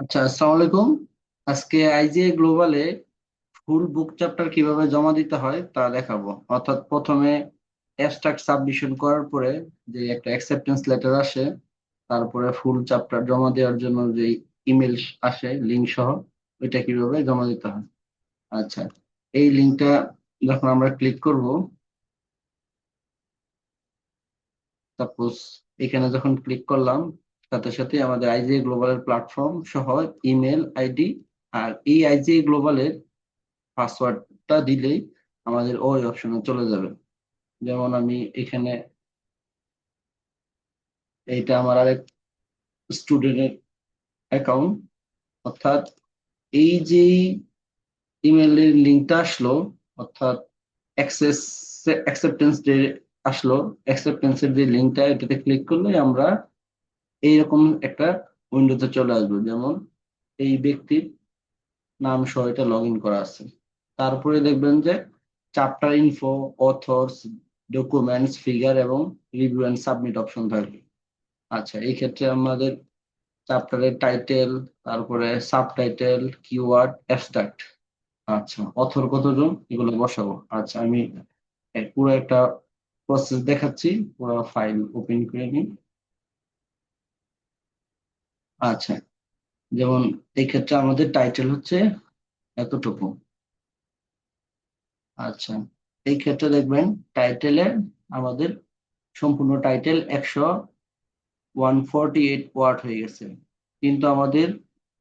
আচ্ছা, আসসালামু আলাইকুম। আজকে আইজিএ গ্লোবালে ফুল বুক চ্যাপ্টার কিভাবে জমা দিতে হয় তা দেখাবো। অর্থাৎ প্রথমে অ্যাবস্ট্রাক্ট সাবমিশন করার পরে যে একটা অ্যাকসেপ্টেন্স লেটার আসে, তারপরে ফুল চ্যাপ্টার জমা দেওয়ার জন্য যে ইমেল আসে লিংক সহ, ওইটা কিভাবে জমা দিতে হয়। আচ্ছা, এই লিংকটা যখন আমরা ক্লিক করব, সাপোজ এখানে যখন ক্লিক করলাম, সাথে সাথে আমাদের আইজিএ গ্লোবালের প্ল্যাটফর্ম সহ ইমেল আইডি আর এই আইজিএ গ্লোবালের পাসওয়ার্ডটা দিলেই আমাদের ওই অপশনে চলে যাবে। যেমন আমি এখানে, এইটা আমার আরেক স্টুডেন্টের অ্যাকাউন্ট, অর্থাৎ এই যে ইমেলের লিঙ্কটা আসলো, অর্থাৎ অ্যাক্সেস অ্যাকসেপ্টেন্স যে আসলো, অ্যাকসেপ্টেন্সের যে লিঙ্কটা, এটাতে ক্লিক করলে আমরা এইরকম একটা উইন্ডোতে চলে আসবো। যেমন এই ব্যক্তির নাম সহ এটা লগ ইন করা আছে। তারপরে দেখবেন যে chapter info, authors, documents, figure এবং রিভিউ এন্ড সাবমিট অপশন থাকবে। আচ্ছা, এই ক্ষেত্রে আমাদের চ্যাপ্টারের টাইটেল, তারপরে সাবটাইটেল, কিওয়ার্ড, অ্যাবস্ট্রাক্ট, আচ্ছা অথর কতজন, এগুলো বসাবো। আচ্ছা, আমি পুরো একটা প্রসেস দেখাচ্ছি। পুরো ফাইল ওপেন করে নিই। আচ্ছা, যেমন এই ক্ষেত্রে আমাদের টাইটেল হচ্ছে এতটুকু। আচ্ছা, এই ক্ষেত্রে দেখবেন টাইটেলে আমাদের সম্পূর্ণ টাইটেল 148 ওয়ার্ড হয়ে গেছে, কিন্তু আমাদের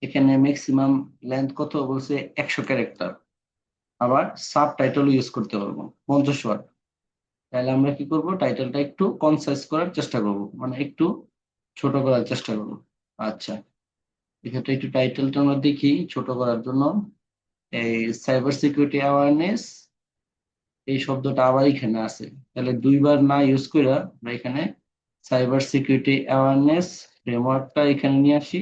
এখানে ম্যাক্সিমাম লেন্থ কত বলছে, 100 ক্যারেক্টার। আবার সাব টাইটেল ইউজ করতে পারবো 50 ওয়ার্ড। তাহলে আমরা কি করব, টাইটেলটা একটু কনসাইজ করার চেষ্টা করব, মানে একটু ছোট করার চেষ্টা করব। আচ্ছা, এক্ষেত্রে একটু টাইটেলটা আমরা দেখি ছোট করার জন্য। এই সাইবার সিকিউরিটি অ্যাওয়ারনেস, এই শব্দটা আবার এখানে আছে, তাহলে দুইবার না ইউজ করে আমরা এখানে সাইবার সিকিউরিটি অ্যাওয়ারনেস ফ্রেমওয়ার্কটা এখানে নিয়ে আসি।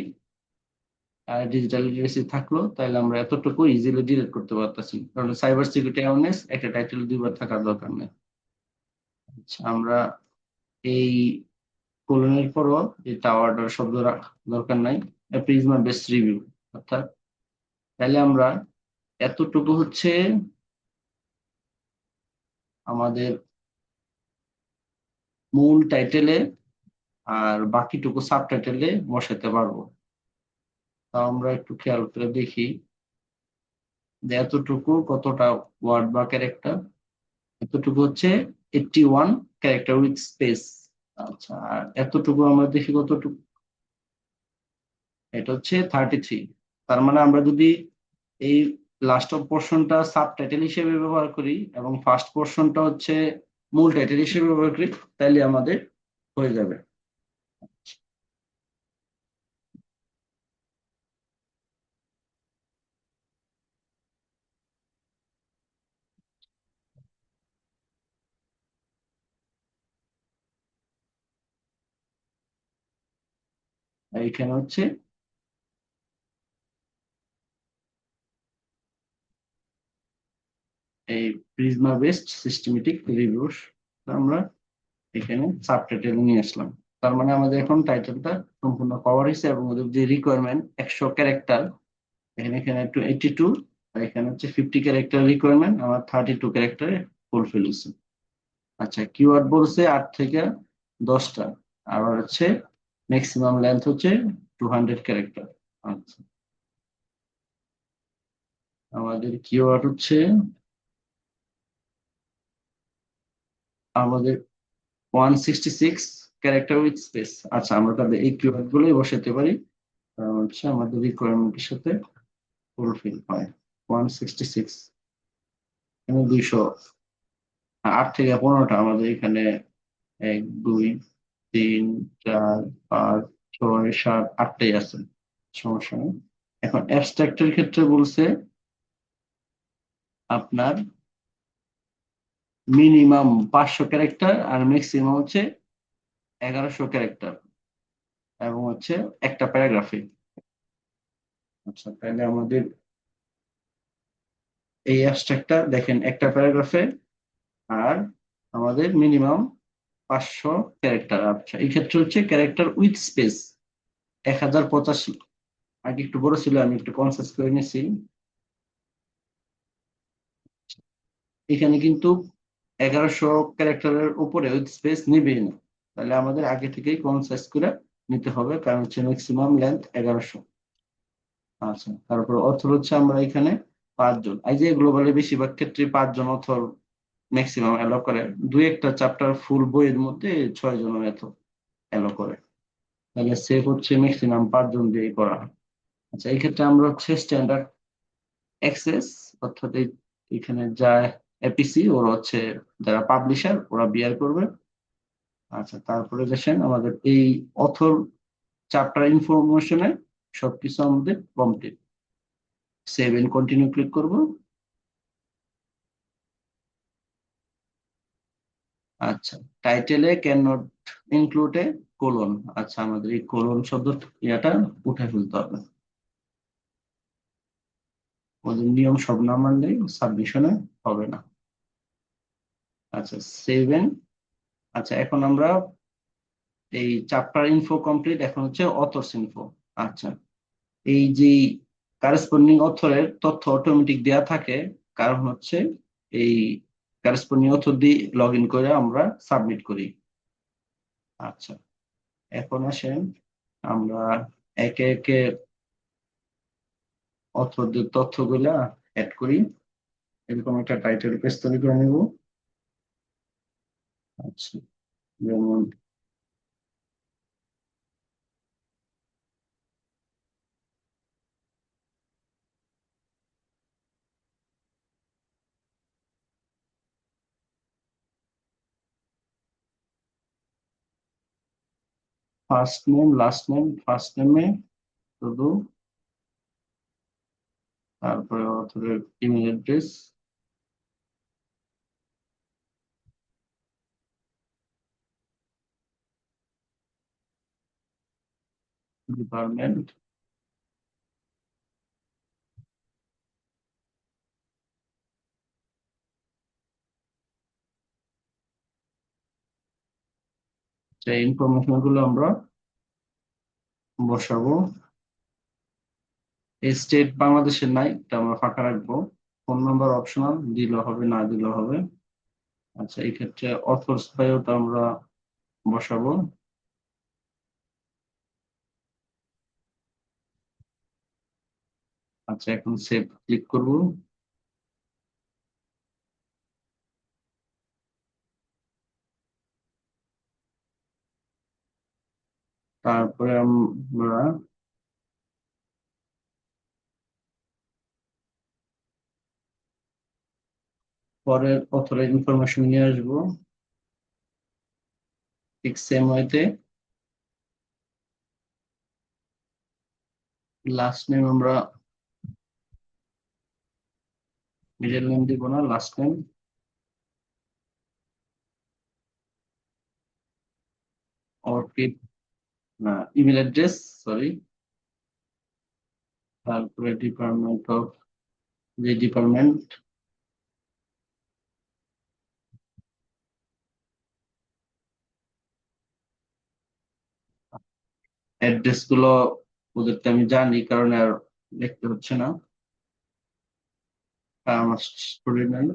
আর ডিজিটাল লিটারেসি থাকলো, তাহলে আমরা এতটুকু ইজিলি ডিলিট করতে পারতেছি, কারণ সাইবার সিকিউরিটি অ্যাওয়ারনেস একটা টাইটেল দুইবার থাকার দরকার নেই। আচ্ছা, আমরা এই কোলনের পরও এই টাওয়ারটার শব্দ দরকার নাই। প্রিজমা বেস্ট রিভিউ, অর্থাৎ তাহলে আমরা এতটুকু হচ্ছে আমাদের মূল টাইটেলে, আর বাকিটুকু সাব টাইটেলে বসাতে পারবো। তা আমরা একটু খেয়াল করে দেখি যে এতটুকু কতটা ওয়ার্ড বা ক্যারেক্টার। এতটুকু হচ্ছে 81 ক্যারেক্টার উইথ স্পেস। আচ্ছা, আর এতটুকু আমরা দেখি কতটুকু, এটা হচ্ছে 33। তার মানে আমরা যদি এই লাস্ট অফ পোর্শনটা সাব টাইটেল হিসেবে ব্যবহার করি এবং ফার্স্ট পোর্শনটা হচ্ছে মূল টাইটেল হিসেবে ব্যবহার করি, তাহলে আমাদের হয়ে যাবে। আর এখানে হচ্ছে এই প্রিজমা বেসড সিস্টেমেটিক রিভিউস, আমরা এখানে সাবটাইটেল নিয়ে আসলাম। তার মানে আমাদের এখন টাইটেলটা সম্পূর্ণ কভার হয়েছে, এবং ওদের যে রিকোয়ারমেন্ট 100 ক্যারেক্টার, এখানে এখানে একটু 82, আর এখানে হচ্ছে 50 ক্যারেক্টার রিকোয়ারমেন্ট, আমার 32 ক্যারেক্টারে ফুলফিল হয়েছে। আচ্ছা, কিওয়ার্ড বলছে 8 থেকে 10টা, আর হচ্ছে ম্যাক্সিমাম লেন্থ হচ্ছে 200 ক্যারেক্টার। আচ্ছা, আমাদের কিওয়ার্ড হচ্ছে আমাদের 166 ক্যারেক্টার উইথ স্পেস। আচ্ছা, আমরা তাহলে এই কিওয়ার্ড গুলোই বসাতে পারি, কারণ হচ্ছে আমাদের রিকোয়ারমেন্টের সাথে ফুলফিল হয়। 166, এখানে 200, 8 থেকে 15টা আমাদের এখানে, 1, 2, 3, 4, 5, 6, 7, 8টাই আছে, সমস্যা নেই। এখন অ্যাবস্ট্রাক্টের ক্ষেত্রে বলছে আপনার মিনিমাম 500 ক্যারেক্টার আর ম্যাক্সিমাম হচ্ছে 1100 ক্যারেক্টার, এবং হচ্ছে একটা প্যারাগ্রাফে। আচ্ছা, তাহলে আমাদের এই অ্যাবস্ট্রাক্টটা দেখেন একটা প্যারাগ্রাফে, আর আমাদের মিনিমাম 500 ক্যারেক্টার। আচ্ছা, এই ক্ষেত্রে হচ্ছে ক্যারেক্টার উইথ স্পেস 1085। আগে একটু বড় ছিল, আমি একটু কনসেস করে নিয়েছি। এখানে কিন্তু 1100 ক্যারেক্টারের উপরে উইথ স্পেস নিবেই না, তাহলে আমাদের আগে থেকেই কনসেস করে নিতে হবে, কারণ হচ্ছে ম্যাক্সিমাম লেন্থ 1100। আচ্ছা, তারপর অথর হচ্ছে আমরা এখানে 5 জন, এই যে গ্লোবালি বেশিরভাগ ক্ষেত্রে 5 জন অথর ম্যাক্সিমাম অ্যালো করে। দুই একটা চ্যাপ্টার ফুল বইয়ের মধ্যে 6 জন এত অ্যালো করে। তাহলে সেভ হচ্ছে ম্যাক্সিমাম 5 জন দিয়ে করা হয়। আচ্ছা, এই ক্ষেত্রে আমরা হচ্ছে স্ট্যান্ডার্ড অ্যাক্সেস, অর্থাৎ এখানে যা এপিসি ওরা হচ্ছে, যারা পাবলিশার ওরা বিয়ার করবে। আচ্ছা, তারপরে দেখেন আমাদের এই অথর চ্যাপ্টার ইনফরমেশনে সবকিছু আমাদের complete. Save and continue click করব। আচ্ছা, টাইটেলে can not include a colon. আচ্ছা, আমাদের এই কোলন শব্দ ইয়াটা উঠে ফেলতে হবে, ওদের নিয়ম সব না মানলে সাবমিশনে হবে না। আচ্ছা, সেভ এন্ড। আচ্ছা, এখন আমরা এই চ্যাপ্টার ইনফো কমপ্লিট, এখন হচ্ছে অথরস ইনফো। আচ্ছা, এই যে কারেসপন্ডিং অথরের তথ্য অটোমেটিক দেয়া থাকে, কারণ হচ্ছে এই কারেসপন্ডিং অথর দিয়ে লগ ইন করে আমরা সাবমিট করি। আচ্ছা, এখন আসেন আমরা একে একে অথরদের তথ্যগুলা অ্যাড করি। এরকম একটা টাইটেল পেজ তৈরি করে নেব। আচ্ছা, যেমন first name last name, first নেমে শুধু, তারপরে অথরের ইমেল অ্যাড্রেস, ডিপার্টমেন্ট, সেই ইনফরমেশন গুলো আমরা বসাবো। এই স্টেট বাংলাদেশের নাই, এটা আমরা ফাঁকা রাখবো। ফোন নাম্বার অপশনাল, দিলেও হবে না দিলেও হবে। আচ্ছা, এই ক্ষেত্রে অথর্স বায়োটা আমরা বসাবো। আচ্ছা, এখন সেভ ক্লিক করব। তারপরে আমরা পরের অথরের ইনফরমেশন নিয়ে আসবো, ঠিক সেম ওয়েতে। লাস্ট নেম আমরা মিডল নেম দিব না, লাস্ট নেম। অর্কিড, না, ইমেল অ্যাড্রেস, সরি। তারপরে ডিপার্টমেন্ট অফ, যে ডিপার্টমেন্ট, অ্যাড্রেস গুলো ওদেরকে আমি জানি, কারণ আর লিখতে হচ্ছে না, আমার স্টুডেন্ট নাই।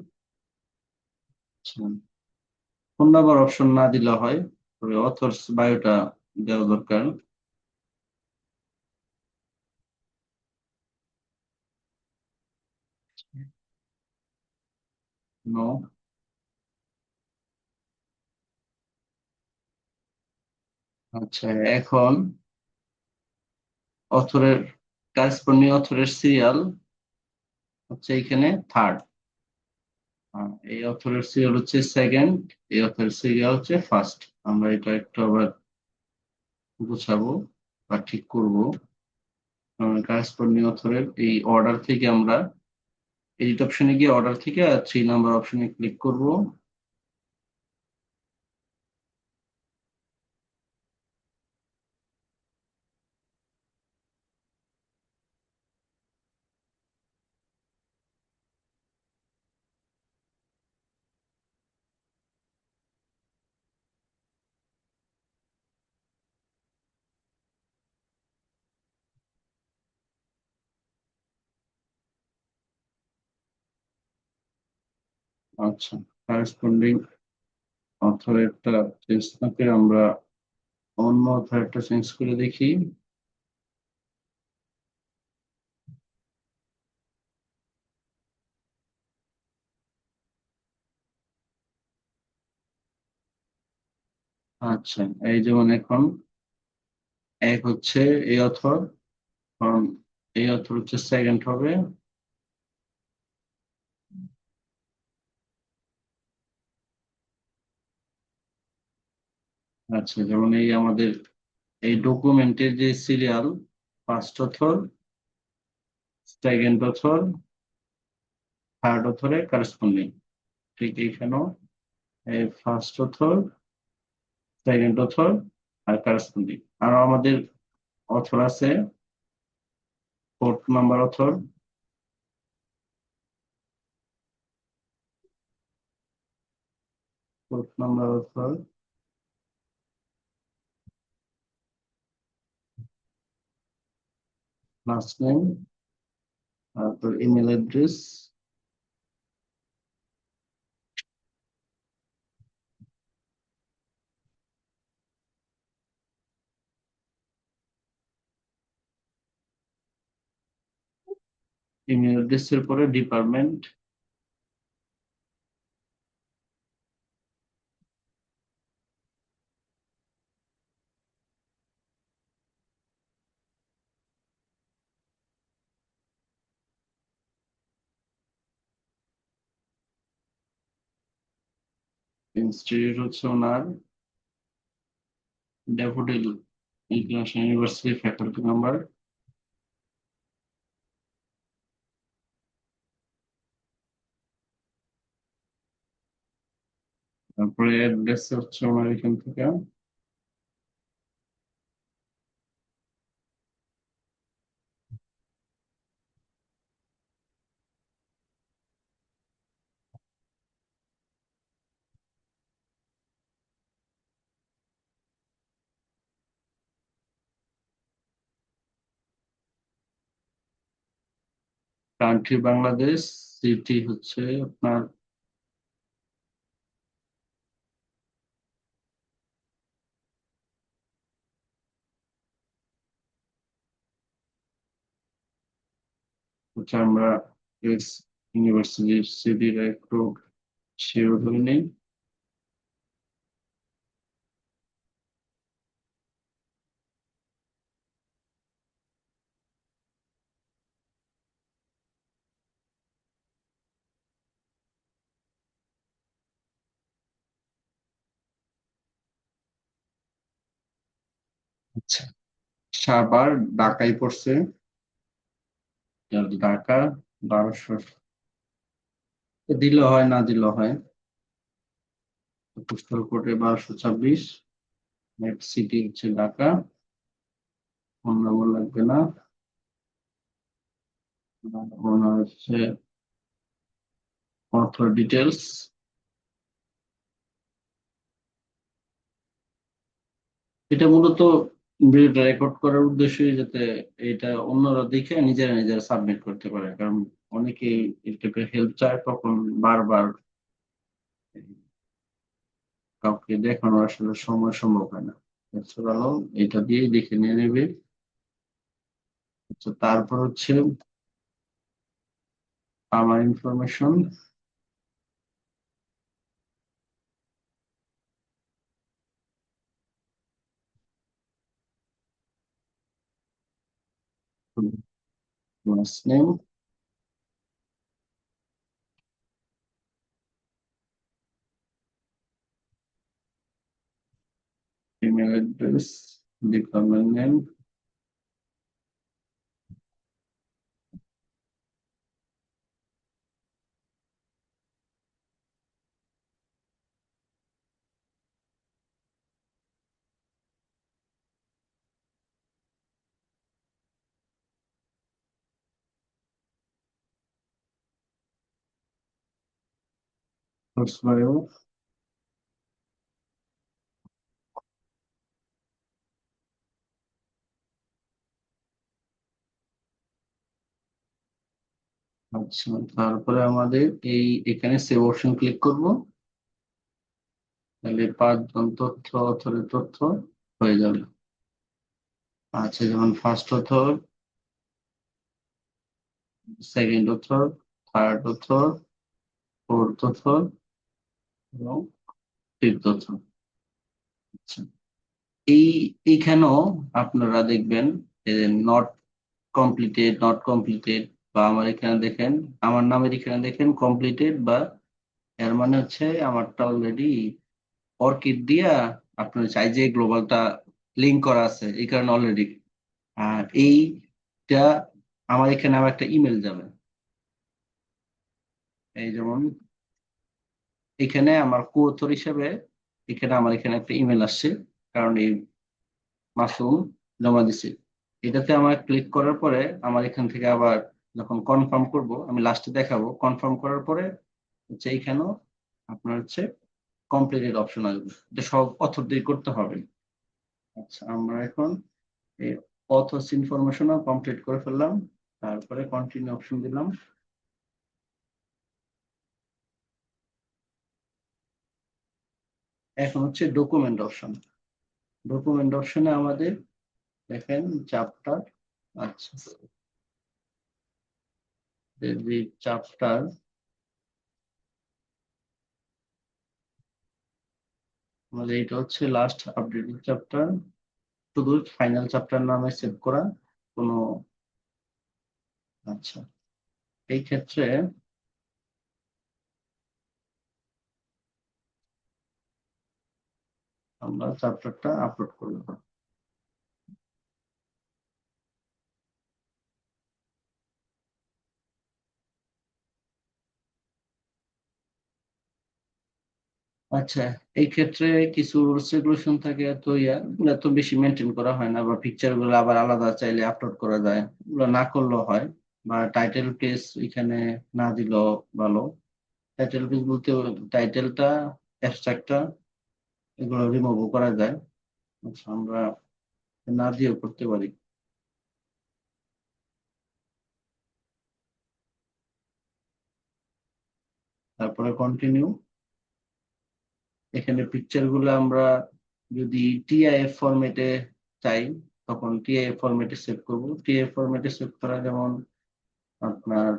ফোন নাম্বার অপশন না দিলে হয়, তবে অথর্স বায়োটা দেওয়া দরকার। নো। আচ্ছা, এখন অথরের কারেসপন্ডিং অথরের সিরিয়াল হচ্ছে এখানে থার্ড, এই অথরের সিরিয়াল হচ্ছে সেকেন্ড, এই অথরের সিরিয়াল হচ্ছে ফার্স্ট। আমরা এটা একটু আবার গুছাবো বা ঠিক করব। কারেসপন্ডিং অথরের এই অর্ডার থেকে আমরা এডিট অপশনে গিয়ে অর্ডার থেকে 3 নাম্বার অপশনে ক্লিক করব। আচ্ছা, কারেসপন্ডিং অথরেরটা চেঞ্জ না করে আমরা অন্য অথরেরটা চেঞ্জ করে দেখি। আচ্ছা, এই যেমন এখন এক হচ্ছে এই অথর, কারণ এই অথর হচ্ছে সেকেন্ড হবে। আচ্ছা, যেমন এই আমাদের এই ডকুমেন্টের যে serial, first author, second author, third অথরে কারেসপন্ডিং, ঠিক এইখানেও এই ফার্স্ট অথর, সেকেন্ড অথর আর কারেসপন্ডিং। আর আমাদের অথর আছে fourth number author, fourth number author, last name, তারপর ইমেল অ্যাড্রেস, ইমেল অ্যাড্রেসের পরে ডিপার্টমেন্ট, ইনস্টিটিউট হচ্ছে ওনার ড্যাফোডিল ইন্টারন্যাশনাল ইউনিভার্সিটি ফ্যাকাল্টি নাম্বার, তারপরে অ্যাড্রেস হচ্ছে ওনার এখান থেকে। কান্ট্রি বাংলাদেশ, সিটি হচ্ছে আপনার হচ্ছে আমরা এক্স ইউনিভার্সিটির সিটির একটু শিওর হয়ে নেই। আচ্ছা, সাভার ঢাকায় পড়ছে, ঢাকা 1200, দিলে হয় না দিলে হয়। পোস্টাল কোডে 1226, নেট সিটি হচ্ছে ঢাকা, ফোন নম্বর লাগবে না, ওনার হচ্ছে অথর ডিটেলস। এটা মূলত ভিডিওটা রেকর্ড করার উদ্দেশ্যই যাতে এটা অন্যরা দেখে নিজেরা নিজেরা সাবমিট করতে পারে, কারণ অনেকে এটাকে হেল্প চায় তখন বারবার কাউকে দেখানো আসলে সময় সম্ভব হয় না। ভালো, এটা দিয়েই দেখে নিয়ে নেবে। আচ্ছা, তারপর হচ্ছে আমার information, last name, email address, department name, source bio, আচ্ছা, তারপরে আমাদের এখানে সেভ অপশন ক্লিক করব, তাহলে 5 জন তথ্য অথরের তথ্য হয়ে যাবে। আচ্ছা, যেমন first author, second author, third author, fourth author এবং ফিফথ অথর। আচ্ছা, এই এইখানেও আপনারা দেখবেন নট কমপ্লিটেড, নট কমপ্লিটেড, বা আমার এখানে দেখেন, আমার নামের এখানে দেখেন কমপ্লিটেড, বা এর মানে হচ্ছে আমারটা অলরেডি অর্কিড দিয়া আপনার চাই যে গ্লোবালটা লিঙ্ক করা আছে, এই কারণে অলরেডি। আর এইটা আমার এখানে আবার একটা ইমেল যাবে, এই যেমন এখানে আমার কো অথর হিসেবে এখানে আমার এখানে একটা ইমেল আসছে, কারণ এই মাসুম জমা দিছে। এটাতে আমার ক্লিক করার পরে আমার এখান থেকে আবার যখন কনফার্ম করব, আমি লাস্টে দেখাবো কনফার্ম করার পরে হচ্ছে এইখানেও আপনার হচ্ছে কমপ্লিটেড অপশন আসবে। এটা সব অথরদের করতে হবে। আচ্ছা, আমরা এখন এই অথর্স ইনফরমেশনও কমপ্লিট করে ফেললাম, তারপরে কন্টিনিউ অপশন দিলাম। এখন হচ্ছে ডকুমেন্ট অপশন। ডকুমেন্ট অপশনে আমাদের দেখেন চ্যাপ্টার, আচ্ছা, যে চ্যাপ্টার, আমাদের এটা হচ্ছে লাস্ট আপডেটেড চ্যাপ্টার, শুধু ফাইনাল চ্যাপ্টার নামে সেভ করা কোনো। আচ্ছা, এই ক্ষেত্রে আমরা চ্যাপ্টারটা আপলোড করব। আচ্ছা, এই ক্ষেত্রে কিছু রুলস রেগুলেশন থাকে, তো এত বেশি মেনটেন করা হয় না, বা পিকচার গুলো আবার আলাদা চাইলে আপলোড করা যায়, এগুলো না করলেও হয়। বা টাইটেল পেজ এখানে না দিলেও ভালো। টাইটেল পেজ বলতে টাইটেলটা, অ্যাবস্ট্রাক্টটা, এগুলো রিমুভ করা যায়। আচ্ছা, আমরা না দিয়েও করতে পারি। তারপরে কন্টিনিউ। এখানে পিকচার গুলো আমরা যদি টিআইএফ ফরম্যাটে চাই, তখন টিআইএফ ফরম্যাটে সেভ করব। টিআইএফ ফরম্যাটে সেভ করা যেমন আপনার,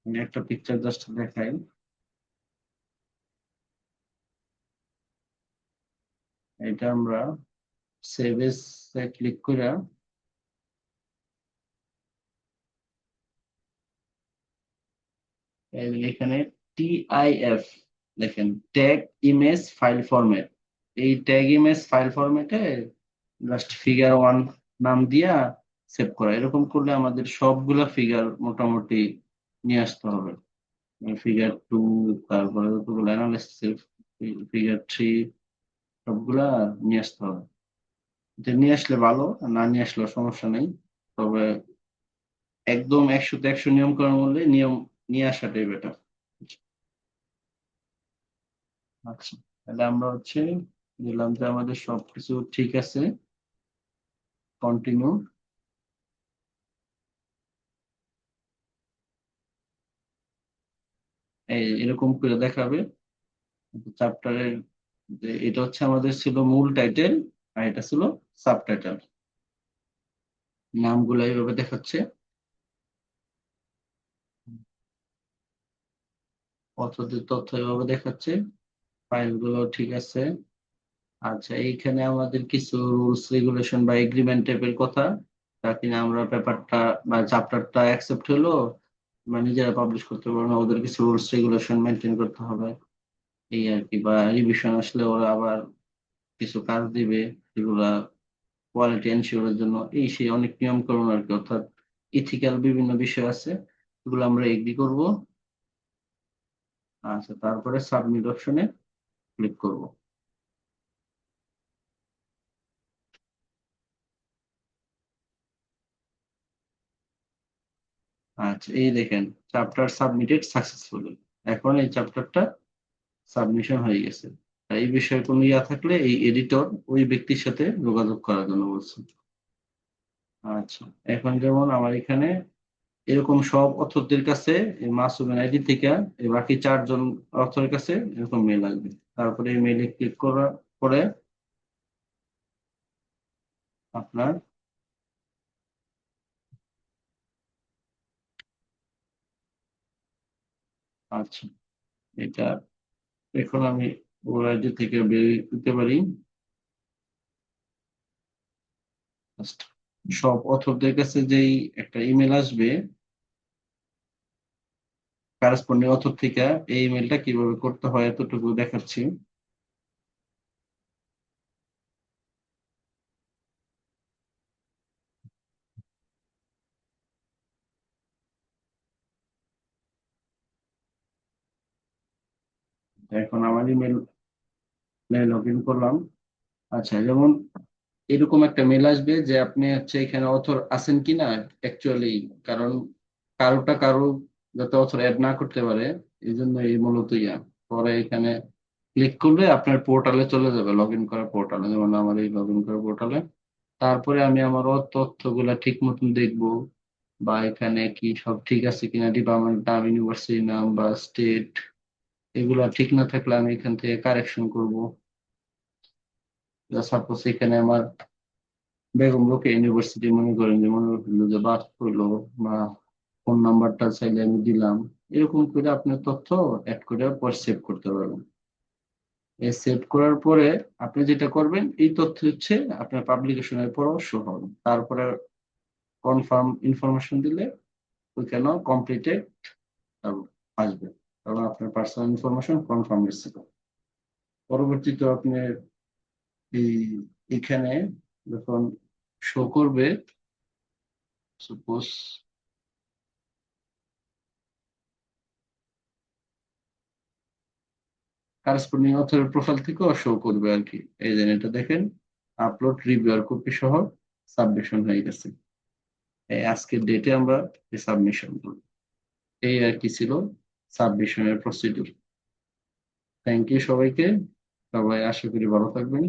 আমি একটা পিকচার জাস্ট দেখাই। এটা আমরা সেভ এস ক্লিক করে এখানে টিআইএফ দেখেন, ট্যাগ ইমেজ ফাইল ফরম্যাট। এই ট্যাগ ইমেজ ফাইল ফরম্যাটে জাস্ট ফিগার 1 নাম দিয়া সেভ করা, এরকম করলে আমাদের সবগুলা ফিগার মোটামুটি নিয়ে আসতে হবে। ফিগার 2, তারপরে যতগুলো অ্যানালিসিস, ফিগার 3, সবগুলা নিয়ে আসতে হবে। এটা নিয়ে আসলে ভালো, আর না নিয়ে আসলে সমস্যা নেই। তবে একদম 100-তে 100 নিয়ম করার মূল্যে নিয়ম নিয়ে আসাটাই বেটার। আচ্ছা, তাহলে আমরা হচ্ছে দিলাম যে আমাদের সবকিছু ঠিক আছে, কন্টিনিউ। এই এরকম করে দেখাবে চ্যাপ্টারের, যে এটা হচ্ছে আমাদের ছিল মূল টাইটেল, আর এটা ছিল সাবটাইটেল। নামগুলো এইভাবে দেখাচ্ছে, অথচ তথ্য এভাবে দেখাচ্ছে, ফাইলগুলো ঠিক আছে। আচ্ছা, এইখানে আমাদের কিছু রুলস রেগুলেশন বা এগ্রিমেন্ট টাইপের কথা, তা কিনা আমরা পেপারটা বা চ্যাপ্টারটা অ্যাকসেপ্ট হলো বা নিজেরা পাবলিশ করতে পারবো না, ওদের কিছু রুলস রেগুলেশন মেনটেন করতে হবে, এই আর কি। বা রিভিশন আসলে ওরা আবার কিছু কাজ দিবে, যেগুলা কোয়ালিটি এনশিওরের জন্য, এই সেই অনেক নিয়ম কানুন আর কি, অর্থাৎ ইথিক্যাল বিভিন্ন বিষয় আছে, এগুলো আমরা এগ্রি করব। আচ্ছা, তারপরে সাবমিট অপশনে ক্লিক করব। আচ্ছা, এই দেখেন চ্যাপ্টার সাবমিটেড সাকসেসফুলি। এখন এই চ্যাপ্টারটা সাবমিশন হয়ে গেছে। আর এই বিষয়ে কোনো ইয়া থাকলে এই এডিটর ওই ব্যক্তির সাথে যোগাযোগ করার জন্য বলছে। আচ্ছা, এখন যেমন আমার এখানে এরকম সব অথরদের কাছে এই মাসুমের আইডি থেকে এই বাকি 4 জন অথরের কাছে এরকম মেল আসবে। তারপরে এই মেলে ক্লিক করার পরে আপনার আচ্ছা, এটা এখন আমি ওর আইডি থেকে বের দিতে পারি। Just সব অথরদের কাছে যেই একটা ইমেল আসবে কারেসপন্ডিং অথর থেকে, এই ইমেলটা কিভাবে করতে হয় এতটুকু দেখাচ্ছি। এখন আমার ইমেল লগ ইন করলাম। আচ্ছা, যেমন এরকম একটা মেল আসবে যে আপনি হচ্ছে এখানে অথর আছেন কিনা অ্যাকচুয়ালি, কারণ কারো যাতে অথর অ্যাড না করতে পারে এই জন্য এই মূলত পরে এখানে ক্লিক করলে আপনার পোর্টালে চলে যাবে, লগ ইন করার পোর্টালে, যেমন আমার এই লগ ইন করার পোর্টালে। তারপরে আমি আমার তথ্যগুলা ঠিক মতন দেখবো, বা এখানে কি সব ঠিক আছে কিনা, ডিপার্টমেন্ট নাম, ইউনিভার্সিটি নাম বা স্টেট, এগুলা ঠিক না থাকলে আমি এখান থেকে কারেকশন করব। সাপোজ এখানে আমার বেগম রোকেয়া ইউনিভার্সিটি মনে করেন, যে মনে হলো যে বাদ পড়লো, বা ফোন নাম্বারটা চাইলে আমি দিলাম, এরকম করে আপনার তথ্য অ্যাড করে পরে সেভ করতে পারবেন। এই সেভ করার পরে আপনি যেটা করবেন, এই তথ্য হচ্ছে আপনার পাবলিকেশনের পরও শো হবে। তারপরে কনফার্ম ইনফরমেশন দিলে ওইখানেও কমপ্লিটেড আসবে, কারণ আপনার পার্সোনাল ইনফরমেশন কনফার্ম এসেছিল। পরবর্তীতে আপনি এই এখানে যখন শো করবে, সাপোজ কারেসপন্ডিং অথরের প্রোফাইল থেকেও শো করবে আর কি। এই যে এটা দেখেন, আপলোড রিভিউ আর কপি সহ সাবমিশন হয়ে গেছে। এই আজকের ডেটে আমরা এই সাবমিশন করব। এই আর কি ছিল সাবমিশনের প্রসিডিউর। থ্যাংক ইউ সবাইকে। সবাই আশা করি ভালো থাকবেন।